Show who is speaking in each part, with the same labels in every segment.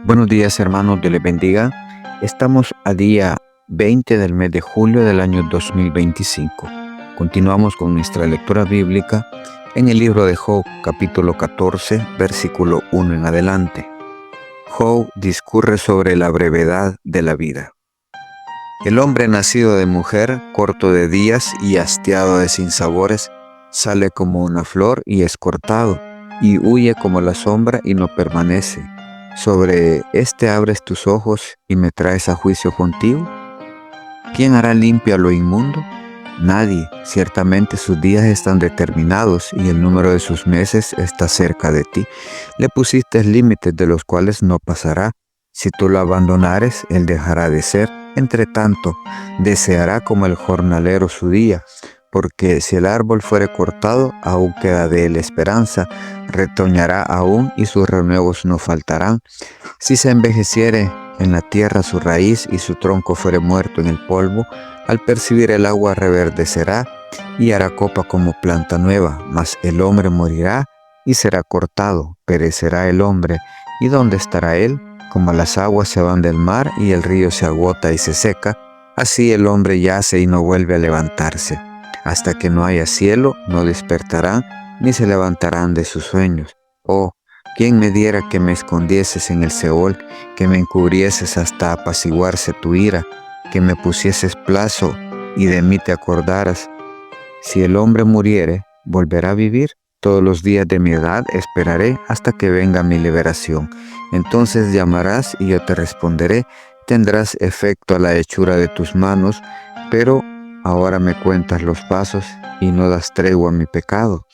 Speaker 1: Buenos días, hermanos, Dios les bendiga. Estamos a día 20 del mes de julio del año 2025. Continuamos con nuestra lectura bíblica en el libro de Job, capítulo 14, versículo 1 en adelante. Job discurre sobre la brevedad de la vida. El hombre nacido de mujer, corto de días y hastiado de sinsabores, sale como una flor y es cortado, y huye como la sombra y no permanece. Sobre este abres tus ojos y me traes a juicio contigo. ¿Quién hará limpio lo inmundo? Nadie. Ciertamente sus días están determinados y el número de sus meses está cerca de ti. Le pusiste límites de los cuales no pasará. Si tú lo abandonares, él dejará de ser. Entre tanto, deseará como el jornalero su día. Porque si el árbol fuere cortado, aún queda de él esperanza, retoñará aún y sus renuevos no faltarán. Si se envejeciere en la tierra su raíz y su tronco fuere muerto en el polvo, al percibir el agua reverdecerá y hará copa como planta nueva, mas el hombre morirá y será cortado, perecerá el hombre. ¿Y dónde estará él? Como las aguas se van del mar y el río se agota y se seca, así el hombre yace y no vuelve a levantarse. Hasta que no haya cielo, no despertarán, ni se levantarán de sus sueños. Oh, ¿quién me diera que me escondieses en el Seol, que me encubrieses hasta apaciguarse tu ira, que me pusieses plazo y de mí te acordaras? Si el hombre muriere, ¿volverá a vivir? Todos los días de mi edad esperaré hasta que venga mi liberación. Entonces llamarás y yo te responderé, tendrás efecto a la hechura de tus manos, pero ahora me cuentas los pasos y no das tregua a mi pecado.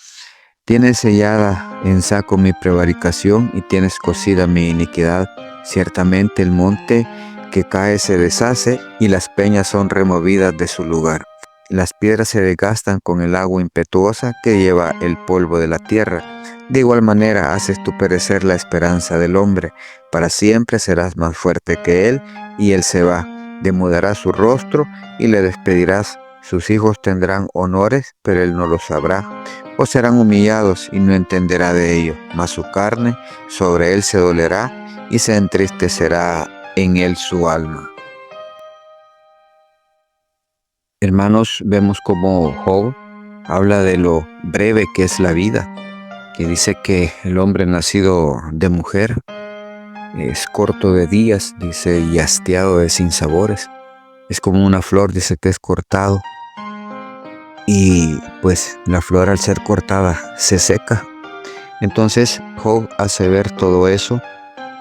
Speaker 1: Tienes sellada en saco mi prevaricación y tienes cosida mi iniquidad. Ciertamente el monte que cae se deshace y las peñas son removidas de su lugar. Las piedras se desgastan con el agua impetuosa que lleva el polvo de la tierra. De igual manera haces tú perecer la esperanza del hombre. Para siempre serás más fuerte que él y él se va. Demudará su rostro y le despedirás. Sus hijos tendrán honores, pero él no los sabrá. O serán humillados y no entenderá de ello. Mas su carne sobre él se dolerá y se entristecerá en él su alma. Hermanos, vemos cómo Job habla de lo breve que es la vida, que dice que el hombre nacido de mujer es corto de días, dice, y hastiado de sinsabores. Es como una flor, dice que es cortado. Y pues la flor al ser cortada se seca. Entonces Job hace ver todo eso,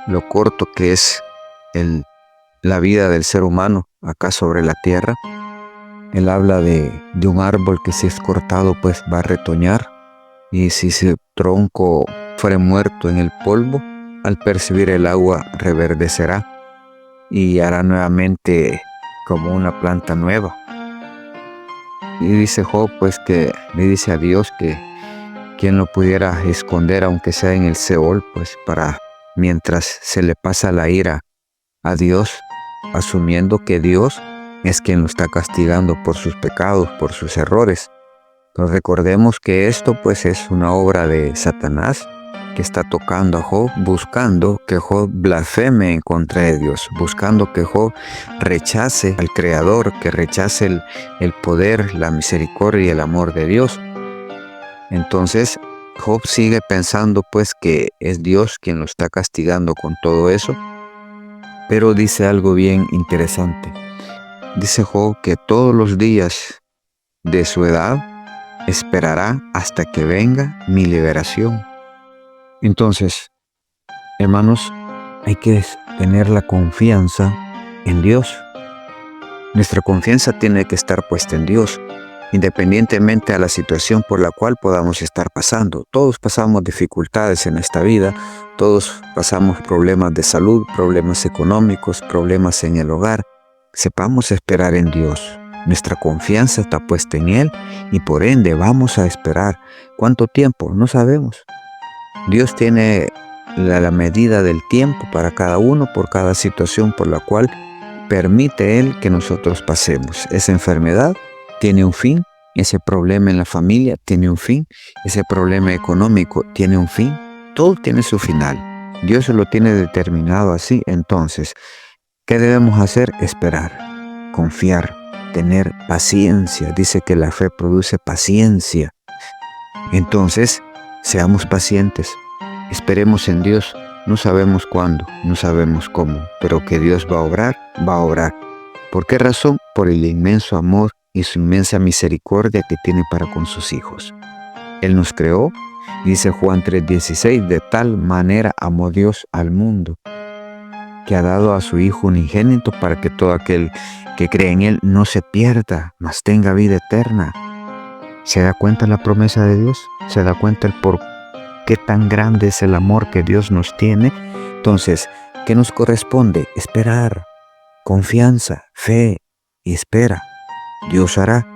Speaker 1: lo corto que es la vida del ser humano acá sobre la tierra. Él habla de un árbol que si es cortado pues va a retoñar, y si su tronco fuere muerto en el polvo, al percibir el agua reverdecerá y hará nuevamente como una planta nueva. Y dice Job pues que le dice a Dios que quien lo pudiera esconder aunque sea en el Seol, pues para mientras se le pasa la ira a Dios, asumiendo que Dios es quien lo está castigando por sus pecados, por sus errores. Entonces recordemos que esto pues es una obra de Satanás que está tocando a Job, buscando que Job blasfeme en contra de Dios, buscando que Job rechace al Creador, que rechace el poder, la misericordia y el amor de Dios. Entonces Job sigue pensando pues que es Dios quien lo está castigando con todo eso, pero dice algo bien interesante. Dice Job que todos los días de su edad esperará hasta que venga mi liberación. Entonces, hermanos, hay que tener la confianza en Dios. Nuestra confianza tiene que estar puesta en Dios, independientemente a la situación por la cual podamos estar pasando. Todos pasamos dificultades en esta vida, todos pasamos problemas de salud, problemas económicos, problemas en el hogar. Sepamos esperar en Dios. Nuestra confianza está puesta en Él y por ende vamos a esperar. ¿Cuánto tiempo? No sabemos. Dios tiene la medida del tiempo para cada uno por cada situación por la cual permite Él que nosotros pasemos. Esa enfermedad tiene un fin, ese problema en la familia tiene un fin, ese problema económico tiene un fin. Todo tiene su final. Dios lo tiene determinado así. Entonces, ¿qué debemos hacer? Esperar, confiar, tener paciencia. Dice que la fe produce paciencia. Entonces, seamos pacientes. Esperemos en Dios. No sabemos cuándo, no sabemos cómo, pero que Dios va a obrar, va a obrar. ¿Por qué razón? Por el inmenso amor y su inmensa misericordia que tiene para con sus hijos. Él nos creó, dice Juan 3:16, de tal manera amó Dios al mundo, que ha dado a su Hijo unigénito para que todo aquel que cree en Él no se pierda, mas tenga vida eterna. ¿Se da cuenta la promesa de Dios? ¿Se da cuenta el por qué tan grande es el amor que Dios nos tiene? Entonces, ¿qué nos corresponde? Esperar, confianza, fe y espera. Dios hará.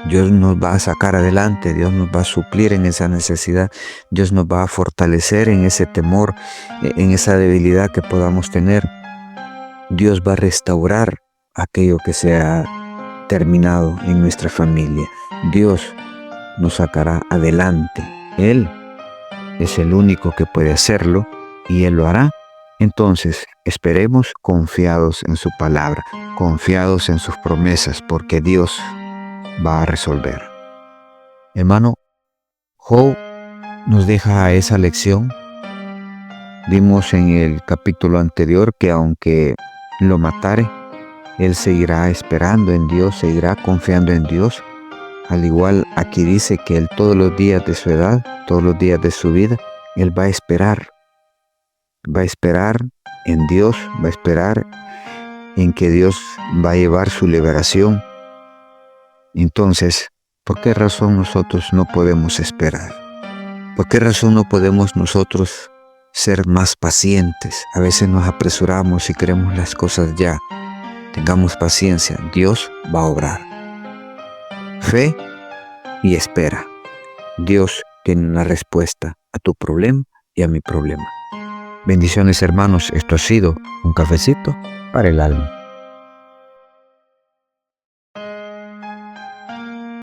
Speaker 1: Dios nos va a sacar adelante, Dios nos va a suplir en esa necesidad, Dios nos va a fortalecer en ese temor, en esa debilidad que podamos tener. Dios va a restaurar aquello que se ha terminado en nuestra familia. Dios nos sacará adelante. Él es el único que puede hacerlo y Él lo hará. Entonces, esperemos confiados en su palabra, confiados en sus promesas, porque Dios va a resolver. Hermano, Job nos deja esa lección. Vimos en el capítulo anterior que aunque lo matare, él seguirá esperando en Dios, seguirá confiando en Dios. Al igual aquí dice que él todos los días de su edad, todos los días de su vida, él va a esperar. Va a esperar en Dios, va a esperar en que Dios va a llevar su liberación. Entonces, ¿por qué razón nosotros no podemos esperar? ¿Por qué razón no podemos nosotros ser más pacientes? A veces nos apresuramos y queremos las cosas ya. Tengamos paciencia, Dios va a obrar. Fe y espera. Dios tiene una respuesta a tu problema y a mi problema. Bendiciones, hermanos. Esto ha sido un cafecito para el alma.